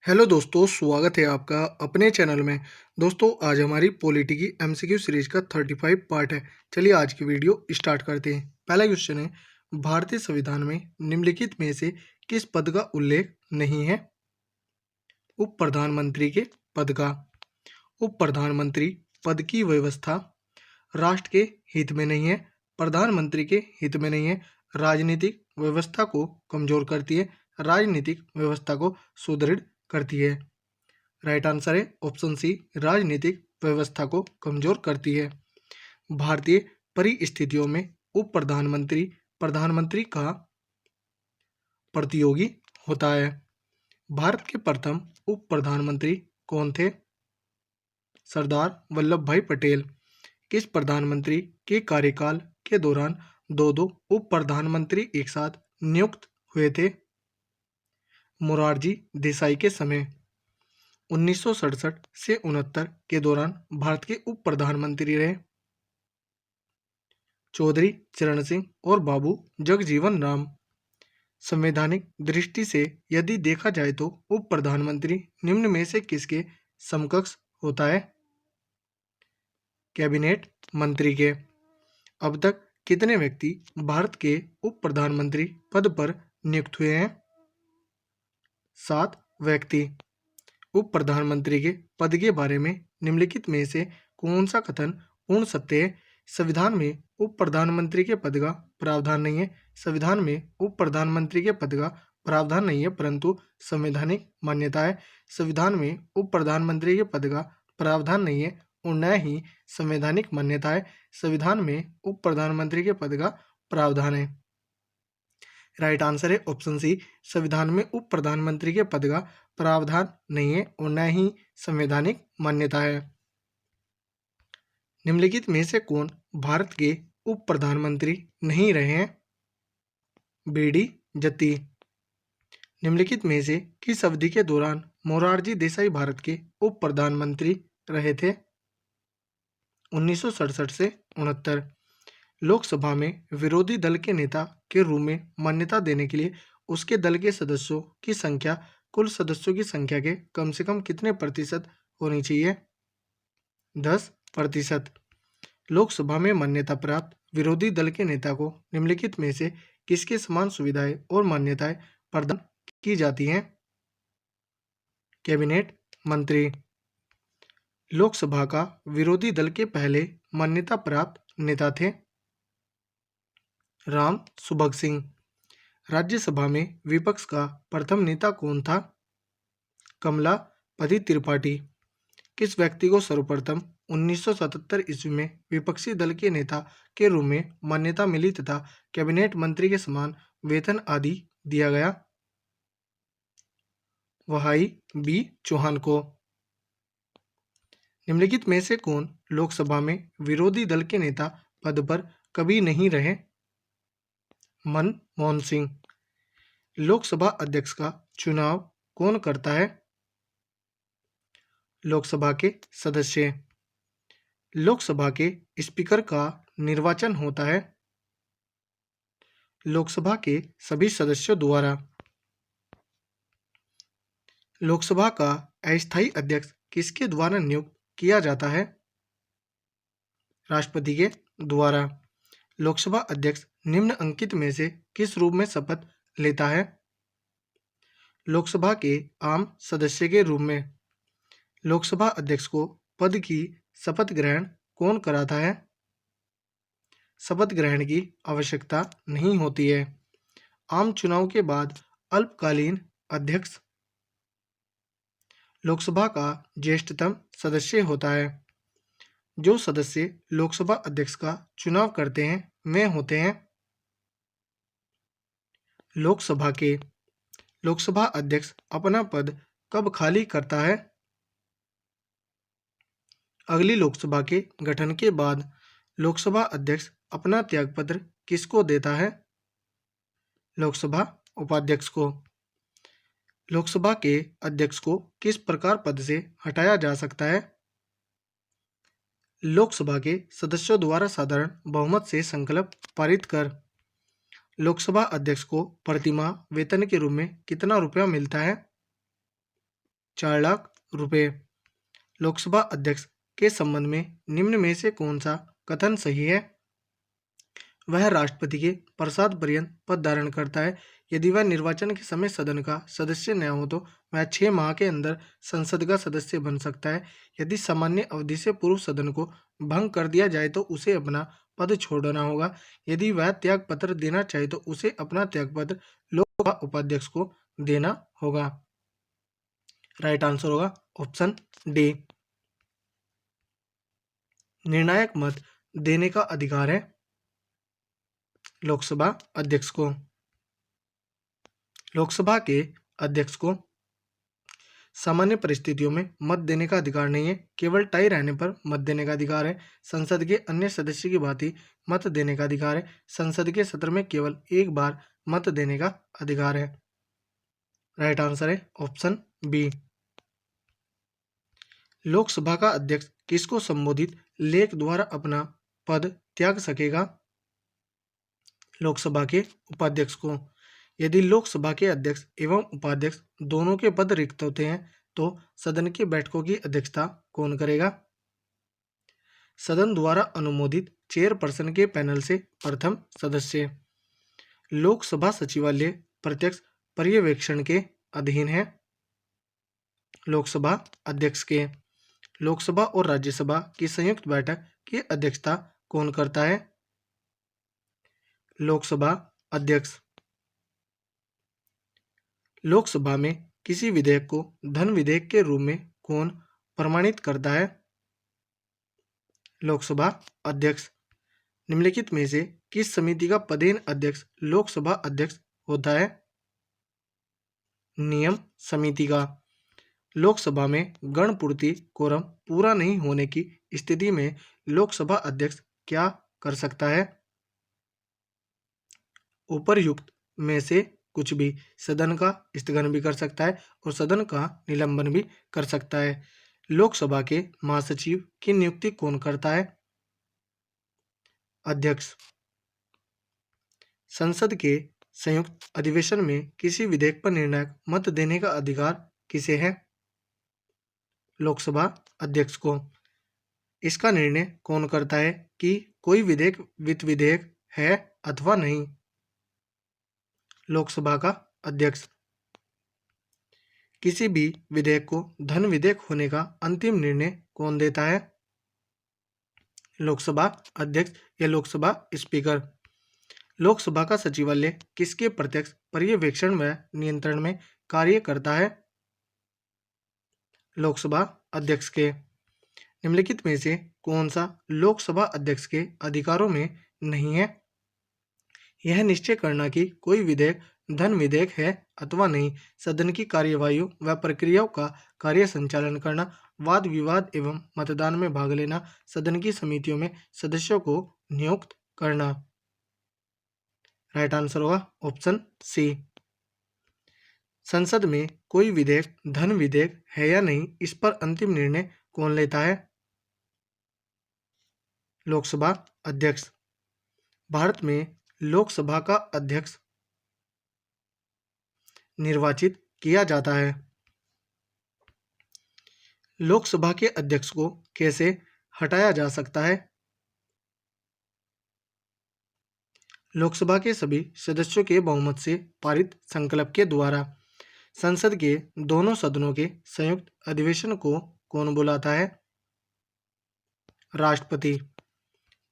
Hello दोस्तों, स्वागत है आपका अपने चैनल में। दोस्तों, आज हमारी पॉलिटी की एमसीक्यू सीरीज का 35 पार्ट है। चलिए आज की वीडियो स्टार्ट करते हैं। पहला क्वेश्चन है, भारतीय संविधान में निम्नलिखित में से किस पद का उल्लेख नहीं है? उप प्रधानमंत्री के पद का। उप प्रधानमंत्री पद की व्यवस्था राष्ट्र के हित में नहीं है, प्रधानमंत्री के हित में नहीं है, राजनीतिक व्यवस्था को कमजोर करती है, राजनीतिक व्यवस्था को सुदृढ़ करती है। राइट आंसर है ऑप्शन सी, राजनीतिक व्यवस्था को कमजोर करती है। भारतीय परिस्थितियों में उप प्रधानमंत्री प्रधानमंत्री का प्रतियोगी होता है। भारत के प्रथम उप प्रधानमंत्री कौन थे? सरदार वल्लभ भाई पटेल। किस प्रधानमंत्री के कार्यकाल के दौरान दो दो उप प्रधानमंत्री एक साथ नियुक्त हुए थे? मोरारजी देसाई के समय। 1967 से 69 के दौरान भारत के उप प्रधानमंत्री रहे चौधरी चरण सिंह और बाबू जगजीवन राम। संवैधानिक दृष्टि से यदि देखा जाए तो उप प्रधानमंत्री निम्न में से किसके समकक्ष होता है? कैबिनेट मंत्री के। अब तक कितने व्यक्ति भारत के उप प्रधानमंत्री पद पर नियुक्त हुए हैं? 7 व्यक्ति। उप प्रधानमंत्री के पद के बारे में निम्नलिखित में से कौन सा कथन पूर्ण सत्य है? संविधान में उप प्रधानमंत्री के पद का प्रावधान नहीं है। संविधान में उप प्रधानमंत्री के पद का प्रावधान नहीं है, परंतु संवैधानिक मान्यता है। संविधान में उप प्रधानमंत्री के पद का प्रावधान नहीं है और न ही संवैधानिक मान्यता है। संविधान में उप प्रधानमंत्री के पद का प्रावधान है। राइट आंसर है ऑप्शन सी, संविधान में उप प्रधानमंत्री के पद का प्रावधान नहीं है और न ही संवैधानिक मान्यता है। निम्नलिखित में से कौन भारत के उप प्रधानमंत्री नहीं रहे हैं? बीडी जत्ती। निम्नलिखित में से किस अवधि के दौरान मोरारजी देसाई भारत के उप प्रधानमंत्री रहे थे? 1967 से 69। लोकसभा में विरोधी दल के नेता के रूप में मान्यता देने के लिए उसके दल के सदस्यों की संख्या कुल सदस्यों की संख्या के कम से कम कितने प्रतिशत होनी चाहिए? 10%। लोकसभा में मान्यता प्राप्त विरोधी दल के नेता को निम्नलिखित में से किसके समान सुविधाएं और मान्यताएं प्रदान की जाती हैं? कैबिनेट मंत्री। लोकसभा का विरोधी दल के पहले मान्यता प्राप्त नेता थे राम सुभग सिंह। राज्यसभा में विपक्ष का प्रथम नेता कौन था? कमलापति त्रिपाठी। किस व्यक्ति को सर्वप्रथम 1977 ईस्वी में विपक्षी दल के नेता के रूप में मान्यता मिली तथा कैबिनेट मंत्री के समान वेतन आदि दिया गया? वहाई बी चौहान को। निम्नलिखित में से कौन लोकसभा में विरोधी दल के नेता पद पर कभी नहीं रहे? मनमोहन सिंह। लोकसभा अध्यक्ष का चुनाव कौन करता है? लोकसभा के सदस्य। लोकसभा के स्पीकर का निर्वाचन होता है लोकसभा के सभी सदस्यों द्वारा। लोकसभा का अस्थायी अध्यक्ष किसके द्वारा नियुक्त किया जाता है? राष्ट्रपति के द्वारा। लोकसभा अध्यक्ष निम्न अंकित में से किस रूप में शपथ लेता है? लोकसभा के आम सदस्य के रूप में। लोकसभा अध्यक्ष को पद की शपथ ग्रहण कौन कराता है? शपथ ग्रहण की आवश्यकता नहीं होती है। आम चुनाव के बाद अल्पकालीन अध्यक्ष लोकसभा का ज्येष्ठतम सदस्य होता है। जो सदस्य लोकसभा अध्यक्ष का चुनाव करते हैं वे होते हैं लोकसभा के। लोकसभा अध्यक्ष अपना पद कब खाली करता है? अगली लोकसभा के गठन के बाद। लोकसभा अध्यक्ष अपना त्यागपत्र किसको देता है? लोकसभा उपाध्यक्ष को। लोकसभा के अध्यक्ष को किस प्रकार पद से हटाया जा सकता है? लोकसभा के सदस्यों द्वारा साधारण बहुमत से संकल्प पारित कर। लोकसभा अध्यक्ष को प्रतिमाह वेतन के रूप में कितना रुपया मिलता है? 4 लाख रुपए। लोकसभा अध्यक्ष के संबंध में निम्न में से कौन सा कथन सही है? वह राष्ट्रपति के प्रसाद पर्यंत पद धारण करता है। यदि वह निर्वाचन के समय सदन का सदस्य न हो तो वह 6 माह के अंदर संसद का सदस्य बन सकता है। यदि सामान्य अवधि से पूर्व सदन को भंग कर दिया जाए तो उसे अपना पद छोड़ना होगा। यदि वह त्याग पत्र देना चाहे तो उसे अपना त्याग पत्र लोकसभा उपाध्यक्ष को देना होगा। राइट आंसर होगा ऑप्शन डी। निर्णायक मत देने का अधिकार है लोकसभा अध्यक्ष को। लोकसभा के अध्यक्ष को सामान्य परिस्थितियों में मत देने का अधिकार नहीं है, केवल टाई रहने पर मत देने का अधिकार है। संसद के अन्य सदस्य की भांति मत देने का अधिकार है। संसद के सत्र में केवल एक बार मत देने का अधिकार है। राइट आंसर है ऑप्शन बी। लोकसभा का अध्यक्ष किसको संबोधित लेख द्वारा अपना पद त्याग सकेगा? लोकसभा के उपाध्यक्ष को। यदि लोकसभा के अध्यक्ष एवं उपाध्यक्ष दोनों के पद रिक्त होते हैं तो सदन की बैठकों की अध्यक्षता कौन करेगा? सदन द्वारा अनुमोदित चेयरपर्सन के पैनल से प्रथम सदस्य। लोकसभा सचिवालय प्रत्यक्ष पर्यवेक्षण के अधीन है लोकसभा अध्यक्ष के। लोकसभा और राज्यसभा की संयुक्त बैठक की अध्यक्षता कौन करता है? लोकसभा अध्यक्ष। लोकसभा में किसी विधेयक को धन विधेयक के रूप में कौन प्रमाणित करता है? लोकसभा अध्यक्ष। निम्नलिखित में से किस समिति का पदेन अध्यक्ष लोकसभा अध्यक्ष होता है? नियम समिति का। लोकसभा में गणपूर्ति कोरम पूरा नहीं होने की स्थिति में लोकसभा अध्यक्ष क्या कर सकता है? उपर्युक्त में से कुछ भी। सदन का स्थगन भी कर सकता है और सदन का निलंबन भी कर सकता है। लोकसभा के महासचिव की नियुक्ति कौन करता है? अध्यक्ष। संसद के संयुक्त अधिवेशन में किसी विधेयक पर निर्णायक मत देने का अधिकार किसे है? लोकसभा अध्यक्ष को। इसका निर्णय कौन करता है कि कोई विधेयक वित्त विधेयक है अथवा नहीं? लोकसभा का अध्यक्ष। किसी भी विधेयक को धन विधेयक होने का अंतिम निर्णय कौन देता है? लोकसभा अध्यक्ष या लोकसभा स्पीकर। लोकसभा का सचिवालय किसके प्रत्यक्ष पर्यवेक्षण व नियंत्रण में कार्य करता है? लोकसभा अध्यक्ष के। निम्नलिखित में से कौन सा लोकसभा अध्यक्ष के अधिकारों में नहीं है? यह निश्चय करना कि कोई विधेयक धन विधेयक है अथवा नहीं, सदन की कार्यवाहियों व प्रक्रियाओं का कार्य संचालन करना, वाद विवाद एवं मतदान में भाग लेना, सदन की समितियों में सदस्यों को नियुक्त करना। राइट आंसर होगा ऑप्शन सी। संसद में कोई विधेयक धन विधेयक है या नहीं, इस पर अंतिम निर्णय कौन लेता है? लोकसभा अध्यक्ष। भारत में लोकसभा का अध्यक्ष निर्वाचित किया जाता है। लोकसभा के अध्यक्ष को कैसे हटाया जा सकता है? लोकसभा के सभी सदस्यों के बहुमत से पारित संकल्प के द्वारा। संसद के दोनों सदनों के संयुक्त अधिवेशन को कौन बुलाता है? राष्ट्रपति।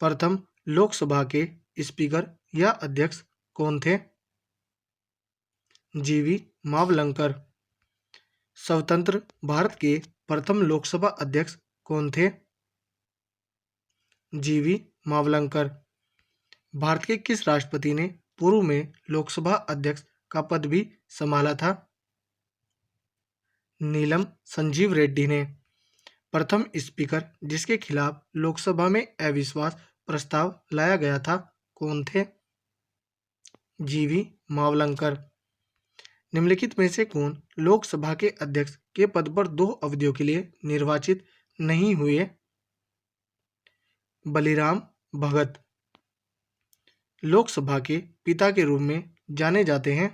प्रथम लोकसभा के स्पीकर या अध्यक्ष कौन थे? जीवी मावलंकर। स्वतंत्र भारत के प्रथम लोकसभा अध्यक्ष कौन थे? जीवी मावलंकर। भारत के किस राष्ट्रपति ने पूर्व में लोकसभा अध्यक्ष का पद भी संभाला था? नीलम संजीव रेड्डी ने। प्रथम स्पीकर जिसके खिलाफ लोकसभा में अविश्वास प्रस्ताव लाया गया था कौन थे? जीवी मावलंकर। निम्नलिखित में से कौन लोकसभा के अध्यक्ष के पद पर 2 अवधियों के लिए निर्वाचित नहीं हुए? बलिराम भगत। लोकसभा के पिता के रूप में जाने जाते हैं?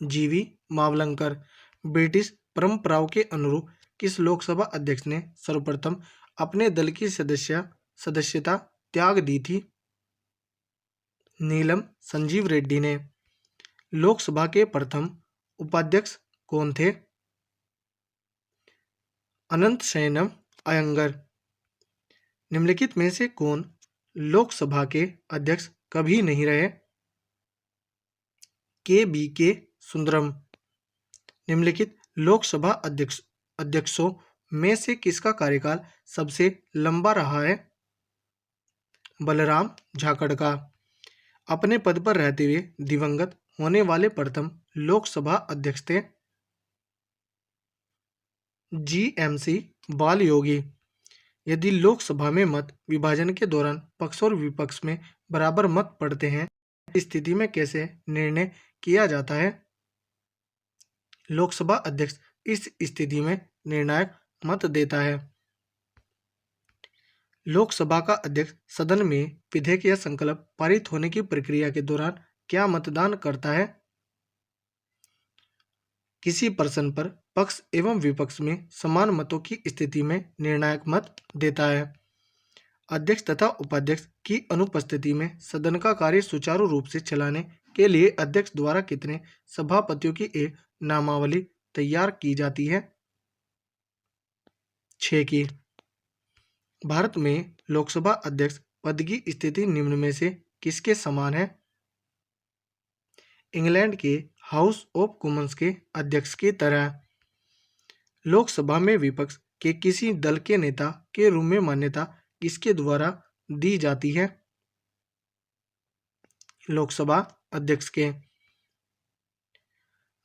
जीवी मावलंकर। ब्रिटिश परंपराओं के अनुरूप किस लोकसभा अध्यक्ष ने सर्वप्रथम अपने दल की सदस्यता त्याग दी थी? नीलम संजीव रेड्डी ने। लोकसभा के प्रथम उपाध्यक्ष कौन थे? अनंत शयनम अयंगर। निम्नलिखित में से कौन लोकसभा के अध्यक्ष कभी नहीं रहे? के सुंदरम। निम्नलिखित लोकसभा अध्यक्षों में से किसका कार्यकाल सबसे लंबा रहा है? बलराम झाकड़ का। अपने पद पर रहते हुए दिवंगत होने वाले प्रथम लोकसभा अध्यक्ष थे GMC बाल योगी। यदि लोकसभा में मत विभाजन के दौरान पक्ष और विपक्ष में बराबर मत पड़ते हैं, इस स्थिति में कैसे निर्णय किया जाता है? लोकसभा अध्यक्ष इस स्थिति में निर्णायक मत देता है। लोकसभा का अध्यक्ष सदन में विधेयक या संकल्प पारित होने की प्रक्रिया के दौरान क्या मतदान करता है? किसी प्रश्न पर पक्ष एवं विपक्ष में समान मतों की स्थिति में निर्णायक मत देता है। अध्यक्ष तथा उपाध्यक्ष की अनुपस्थिति में सदन का कार्य सुचारू रूप से चलाने के लिए अध्यक्ष द्वारा कितने सभापतियों की एक नामावली तैयार की जाती है? 6 की। भारत में लोकसभा अध्यक्ष पद की स्थिति निम्न में से किसके समान है? इंग्लैंड के हाउस ऑफ कॉमन्स के अध्यक्ष की तरह। लोकसभा में विपक्ष के किसी दल के नेता के रूप में मान्यता किसके द्वारा दी जाती है? लोकसभा अध्यक्ष के।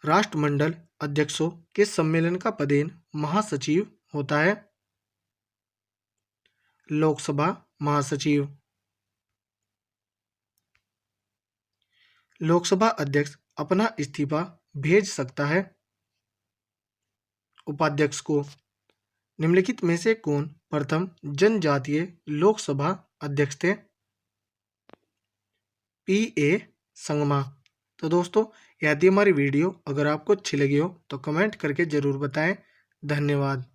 राष्ट्रमंडल अध्यक्षों के सम्मेलन का पदेन महासचिव होता है? लोकसभा महासचिव। लोकसभा अध्यक्ष अपना इस्तीफा भेज सकता है उपाध्यक्ष को। निम्नलिखित में से कौन प्रथम जनजातीय लोकसभा अध्यक्ष थे? PA संगमा। तो दोस्तों, यदि हमारी वीडियो अगर आपको अच्छी लगी हो तो कमेंट करके ज़रूर बताएं। धन्यवाद।